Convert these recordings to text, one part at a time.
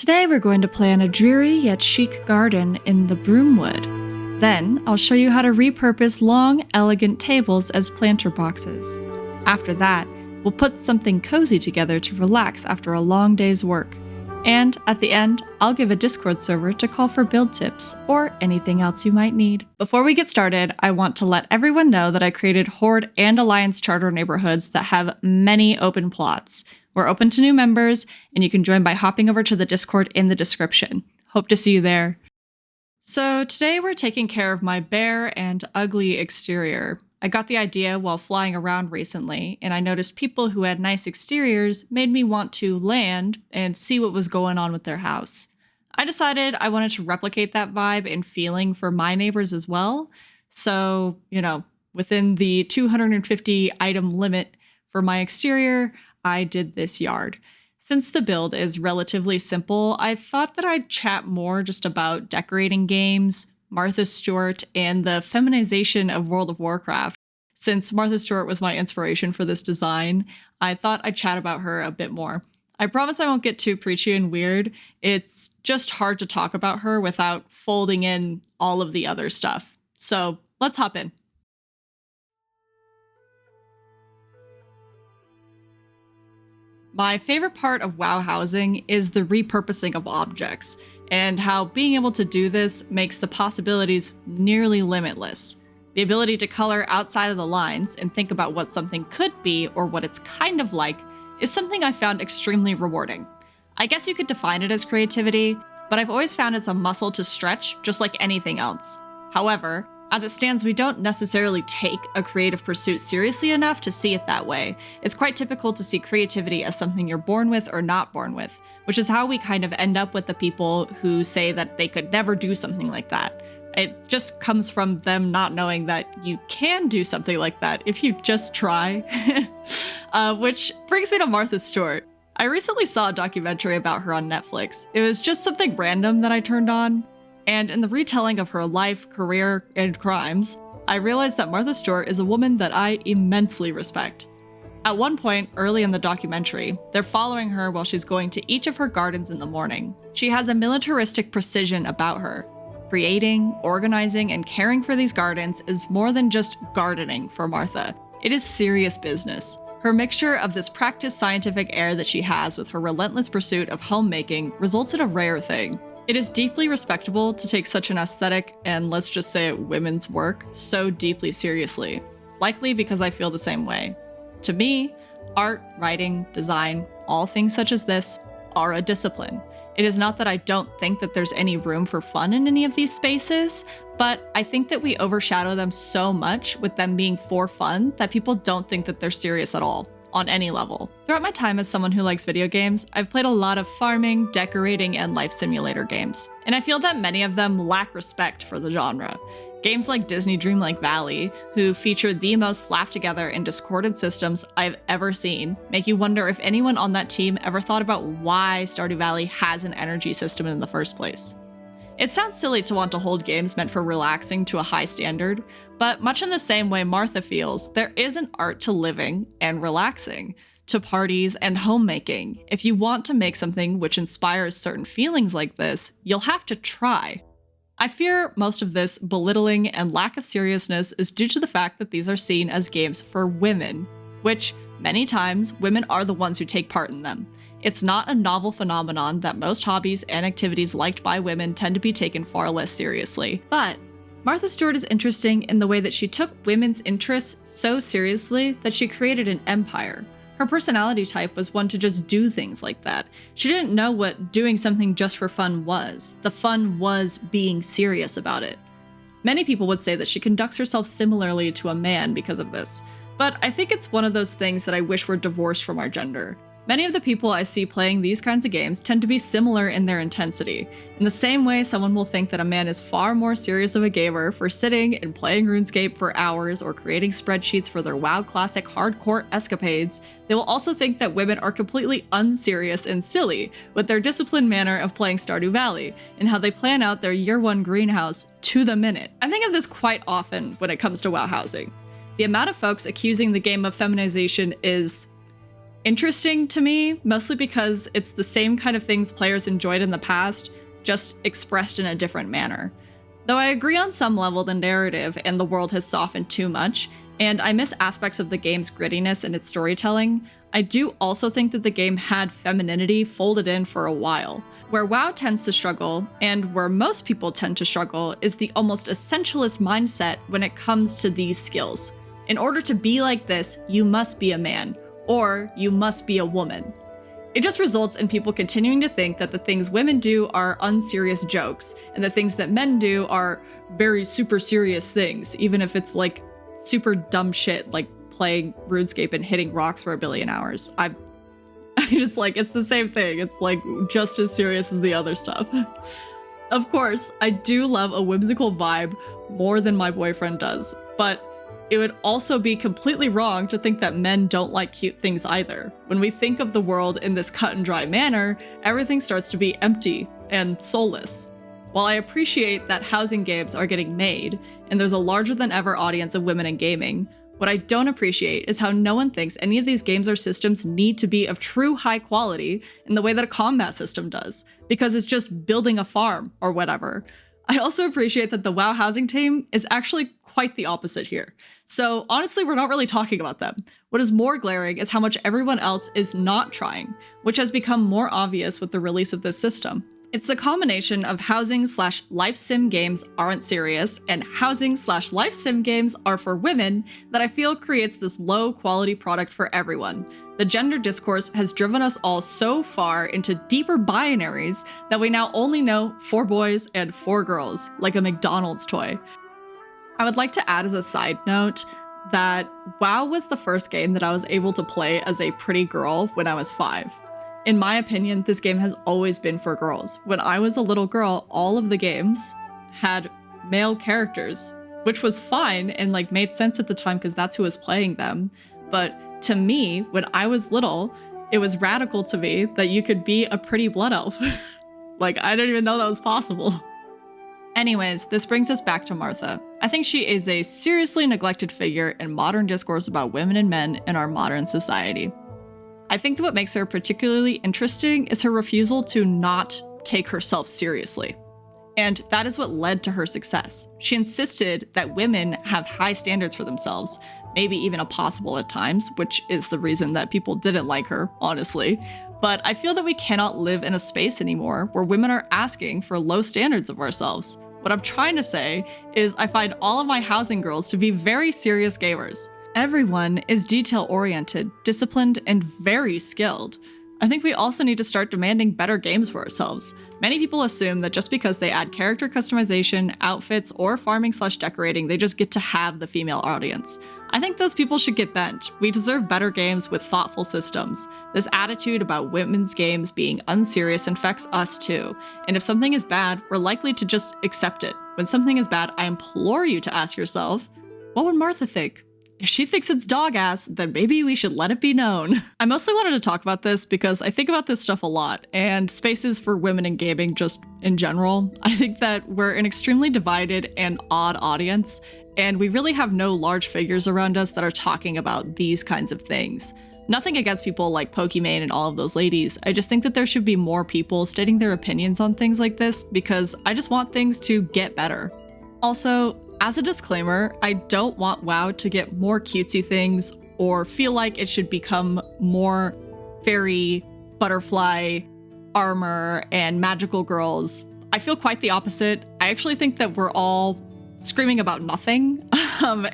Today we're going to plan a dreary yet chic garden in the Broomwood. Then I'll show you how to repurpose long, elegant tables as planter boxes. After that, we'll put something cozy together to relax after a long day's work. And at the end, I'll give a Discord server to call for build tips or anything else you might need. Before we get started, I want to let everyone know that I created Horde and Alliance Charter neighborhoods that have many open plots. We're open to new members, and you can join by hopping over to the Discord in the description. Hope to see you there. So today we're taking care of my bare and ugly exterior. I got the idea while flying around recently, and I noticed people who had nice exteriors made me want to land and see what was going on with their house. I decided I wanted to replicate that vibe and feeling for my neighbors as well. So, within the 250 item limit for my exterior, I did this yard. Since the build is relatively simple, I thought that I'd chat more just about decorating games, Martha Stewart, and the feminization of World of Warcraft. Since Martha Stewart was my inspiration for this design, I thought I'd chat about her a bit more. I promise I won't get too preachy and weird. It's just hard to talk about her without folding in all of the other stuff. So let's hop in. My favorite part of WoW housing is the repurposing of objects, and how being able to do this makes the possibilities nearly limitless. The ability to color outside of the lines and think about what something could be or what it's kind of like is something I found extremely rewarding. I guess you could define it as creativity, but I've always found it's a muscle to stretch just like anything else. However, as it stands, we don't necessarily take a creative pursuit seriously enough to see it that way. It's quite typical to see creativity as something you're born with or not born with, which is how we kind of end up with the people who say that they could never do something like that. It just comes from them not knowing that you can do something like that if you just try. Which brings me to Martha Stewart. I recently saw a documentary about her on Netflix. It was just something random that I turned on. And in the retelling of her life, career, and crimes, I realized that Martha Stewart is a woman that I immensely respect. At one point, early in the documentary, they're following her while she's going to each of her gardens in the morning. She has a militaristic precision about her. Creating, organizing, and caring for these gardens is more than just gardening for Martha. It is serious business. Her mixture of this practiced scientific air that she has with her relentless pursuit of homemaking results in a rare thing. It is deeply respectable to take such an aesthetic and, let's just say it, women's work so deeply seriously, likely because I feel the same way. To me, art, writing, design, all things such as this are a discipline. It is not that I don't think that there's any room for fun in any of these spaces, but I think that we overshadow them so much with them being for fun that people don't think that they're serious at all. On any level. Throughout my time as someone who likes video games, I've played a lot of farming, decorating, and life simulator games, and I feel that many of them lack respect for the genre. Games like Disney Dreamlight Valley, who feature the most slapped together and discordant systems I've ever seen, make you wonder if anyone on that team ever thought about why Stardew Valley has an energy system in the first place. It sounds silly to want to hold games meant for relaxing to a high standard, but much in the same way Martha feels, there is an art to living and relaxing, to parties and homemaking. If you want to make something which inspires certain feelings like this, you'll have to try. I fear most of this belittling and lack of seriousness is due to the fact that these are seen as games for women, which many times women are the ones who take part in them. It's not a novel phenomenon that most hobbies and activities liked by women tend to be taken far less seriously. But Martha Stewart is interesting in the way that she took women's interests so seriously that she created an empire. Her personality type was one to just do things like that. She didn't know what doing something just for fun was. The fun was being serious about it. Many people would say that she conducts herself similarly to a man because of this, but I think it's one of those things that I wish were divorced from our gender. Many of the people I see playing these kinds of games tend to be similar in their intensity. In the same way someone will think that a man is far more serious of a gamer for sitting and playing RuneScape for hours or creating spreadsheets for their WoW Classic hardcore escapades, they will also think that women are completely unserious and silly with their disciplined manner of playing Stardew Valley and how they plan out their year one greenhouse to the minute. I think of this quite often when it comes to WoW housing. The amount of folks accusing the game of feminization is interesting to me, mostly because it's the same kind of things players enjoyed in the past, just expressed in a different manner. Though I agree on some level the narrative and the world has softened too much, and I miss aspects of the game's grittiness and its storytelling, I do also think that the game had femininity folded in for a while. Where WoW tends to struggle, and where most people tend to struggle, is the almost essentialist mindset when it comes to these skills. In order to be like this, you must be a man, or you must be a woman. It just results in people continuing to think that the things women do are unserious jokes, and the things that men do are very super serious things, even if it's like super dumb shit like playing RuneScape and hitting rocks for 1 billion hours. I just like, it's the same thing. It's like just as serious as the other stuff. Of course, I do love a whimsical vibe more than my boyfriend does, but it would also be completely wrong to think that men don't like cute things either. When we think of the world in this cut and dry manner, everything starts to be empty and soulless. While I appreciate that housing games are getting made, and there's a larger than ever audience of women in gaming, what I don't appreciate is how no one thinks any of these games or systems need to be of true high quality in the way that a combat system does, because it's just building a farm or whatever. I also appreciate that the WoW housing team is actually quite the opposite here. So honestly, we're not really talking about them. What is more glaring is how much everyone else is not trying, which has become more obvious with the release of this system. It's the combination of housing/life sim games aren't serious and housing/life sim games are for women that I feel creates this low quality product for everyone. The gender discourse has driven us all so far into deeper binaries that we now only know 4 boys and 4 girls, like a McDonald's toy. I would like to add as a side note that WoW was the first game that I was able to play as a pretty girl when I was 5. In my opinion, this game has always been for girls. When I was a little girl, all of the games had male characters, which was fine and like made sense at the time because that's who was playing them. But to me, when I was little, it was radical to me that you could be a pretty blood elf. Like, I didn't even know that was possible. Anyways, this brings us back to Martha. I think she is a seriously neglected figure in modern discourse about women and men in our modern society. I think that what makes her particularly interesting is her refusal to not take herself seriously. And that is what led to her success. She insisted that women have high standards for themselves, maybe even impossible at times, which is the reason that people didn't like her, honestly. But I feel that we cannot live in a space anymore where women are asking for low standards of ourselves. What I'm trying to say is I find all of my housing girls to be very serious gamers. Everyone is detail-oriented, disciplined, and very skilled. I think we also need to start demanding better games for ourselves. Many people assume that just because they add character customization, outfits, or farming/decorating, they just get to have the female audience. I think those people should get bent. We deserve better games with thoughtful systems. This attitude about women's games being unserious infects us too. And if something is bad, we're likely to just accept it. When something is bad, I implore you to ask yourself, what would Martha think? If she thinks it's dog ass, then maybe we should let it be known. I mostly wanted to talk about this because I think about this stuff a lot, and spaces for women in gaming just in general. I think that we're an extremely divided and odd audience, and we really have no large figures around us that are talking about these kinds of things. Nothing against people like Pokimane and all of those ladies. I just think that there should be more people stating their opinions on things like this because I just want things to get better. Also, as a disclaimer, I don't want WoW to get more cutesy things or feel like it should become more fairy, butterfly, armor, and magical girls. I feel quite the opposite. I actually think that we're all screaming about nothing,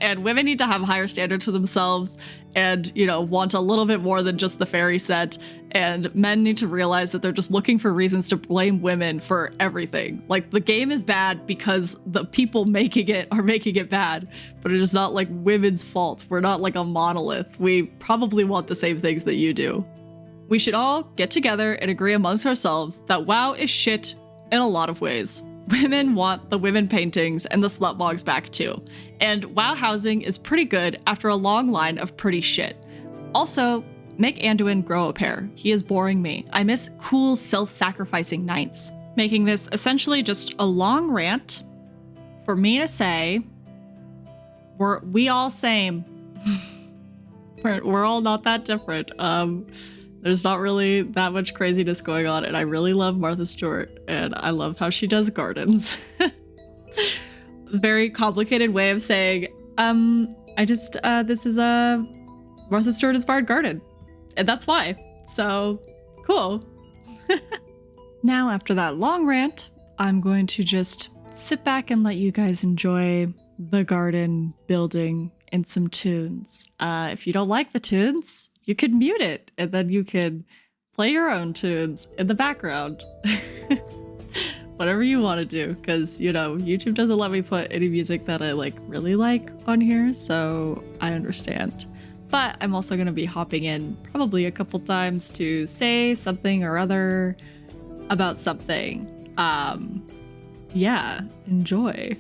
and women need to have higher standards for themselves and, want a little bit more than just the fairy set, and men need to realize that they're just looking for reasons to blame women for everything. Like, the game is bad because the people making it are making it bad, but it is not like women's fault. We're not like a monolith. We probably want the same things that you do. We should all get together and agree amongst ourselves that WoW is shit in a lot of ways. Women want the women paintings and the slut mogs back too. And WoW housing is pretty good after a long line of pretty shit. Also, make Anduin grow a pair. He is boring me. I miss cool self-sacrificing knights. Making this essentially just a long rant for me to say, we all same. We're all not that different. There's not really that much craziness going on, and I really love Martha Stewart, and I love how she does gardens. Very complicated way of saying, this is a Martha Stewart inspired garden, and that's why. So cool. Now, after that long rant, I'm going to just sit back and let you guys enjoy the garden building and some tunes. If you don't like the tunes, you could mute it, and then you could play your own tunes in the background. Whatever you want to do, because, you know, YouTube doesn't let me put any music that I really like on here, so I understand. But I'm also going to be hopping in probably a couple times to say something or other about something. Yeah, enjoy.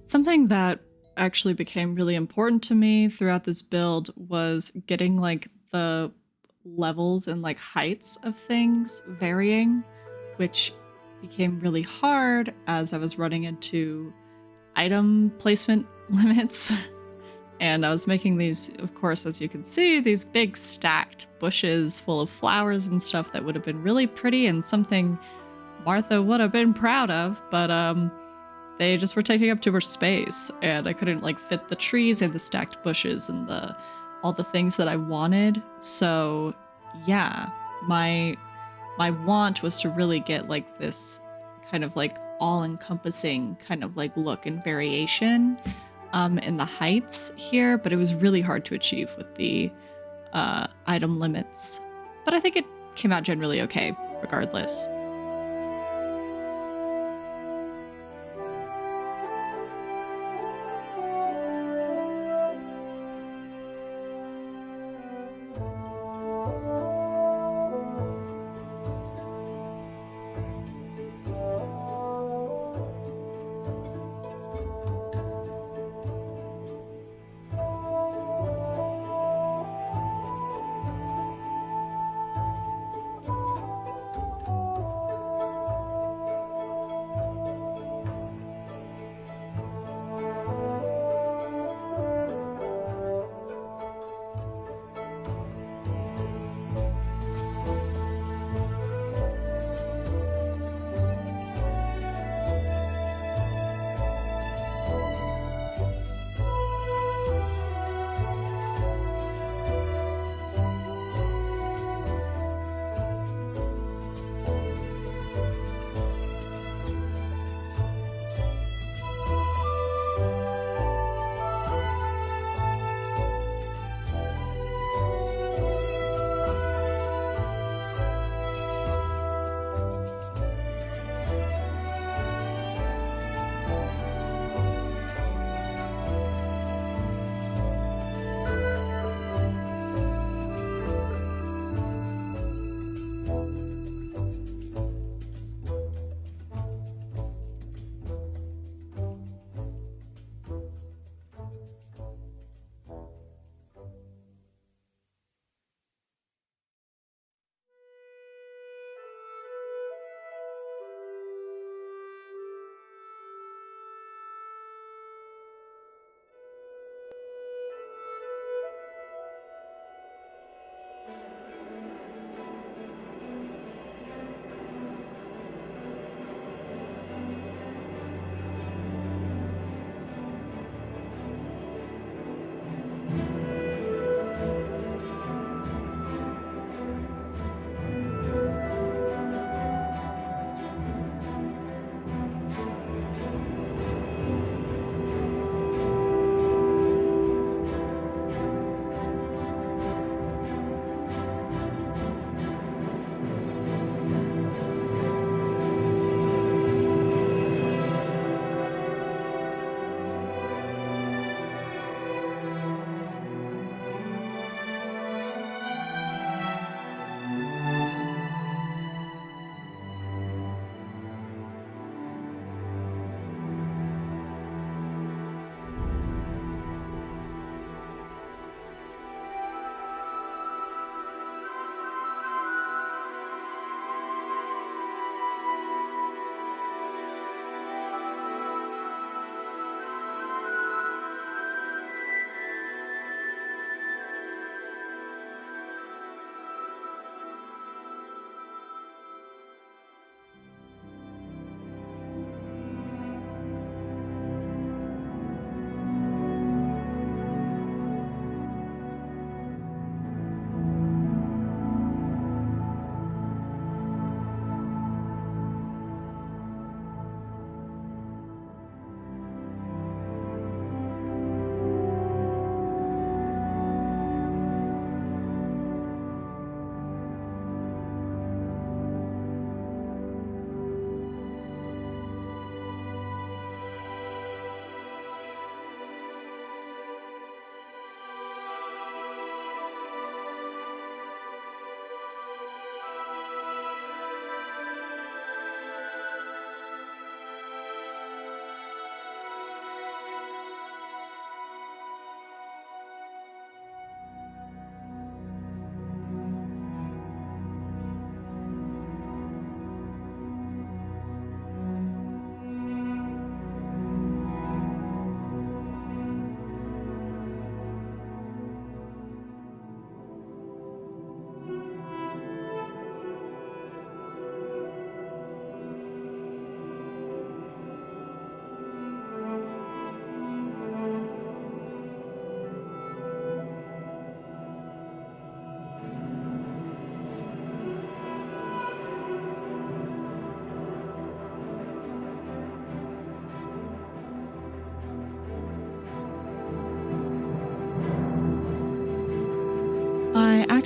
Something that actually became really important to me throughout this build was getting the levels and heights of things varying, which became really hard as I was running into item placement limits. And I was making these, of course, as you can see, these big stacked bushes full of flowers and stuff that would have been really pretty and something Martha would have been proud of, but they just were taking up too much space, and I couldn't fit the trees and the stacked bushes and all the things that I wanted. So yeah, my want was to really get this kind of all-encompassing kind of look and variation in the heights here, but it was really hard to achieve with the item limits. But I think it came out generally okay regardless.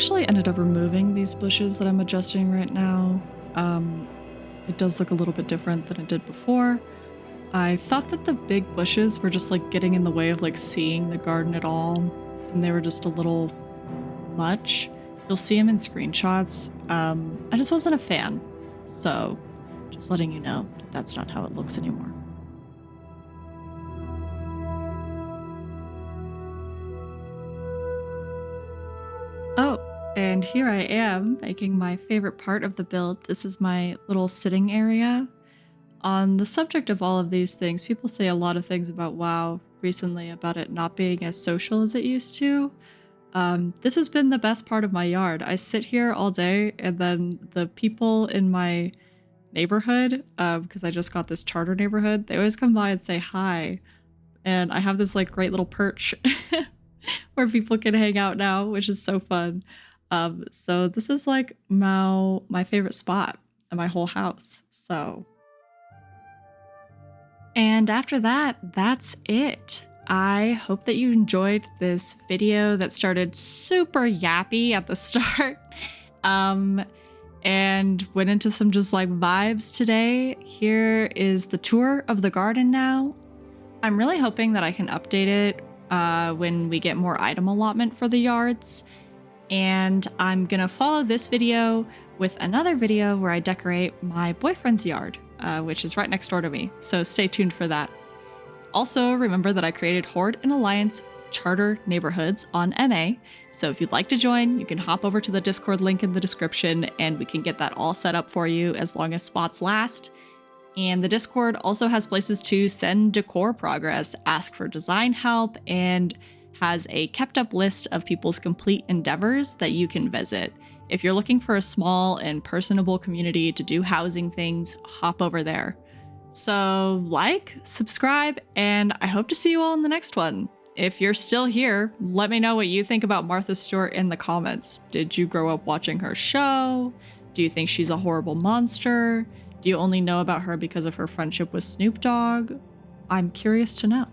actually ended up removing these bushes that I'm adjusting right now. It does look a little bit different than it did before. I thought that the big bushes were just like getting in the way of like seeing the garden at all, and they were just a little much. You'll see them in screenshots. I just wasn't a fan, so just letting you know that that's not how it looks anymore. Oh, and here I am making my favorite part of the build. This is my little sitting area. On the subject of all of these things, people say a lot of things about WoW recently about it not being as social as it used to. This has been the best part of my yard. I sit here all day, and then the people in my neighborhood, because I just got this charter neighborhood, they always come by and say hi. And I have this like great little perch where people can hang out now, which is so fun. So this is like my favorite spot in my whole house. So. And after that, that's it. I hope that you enjoyed this video that started super yappy at the start. And went into some just like vibes today. Here is the tour of the garden now. I'm really hoping that I can update it when we get more item allotment for the yards. And I'm gonna follow this video with another video where I decorate my boyfriend's yard, which is right next door to me. So stay tuned for that. Also, remember that I created Horde and Alliance charter neighborhoods on NA. So if you'd like to join, you can hop over to the Discord link in the description and we can get that all set up for you as long as spots last. And the Discord also has places to send decor progress, ask for design help, and has a kept up list of people's complete endeavors that you can visit. If you're looking for a small and personable community to do housing things, hop over there. So like, subscribe, and I hope to see you all in the next one. If you're still here, let me know what you think about Martha Stewart in the comments. Did you grow up watching her show? Do you think she's a horrible monster? Do you only know about her because of her friendship with Snoop Dogg? I'm curious to know.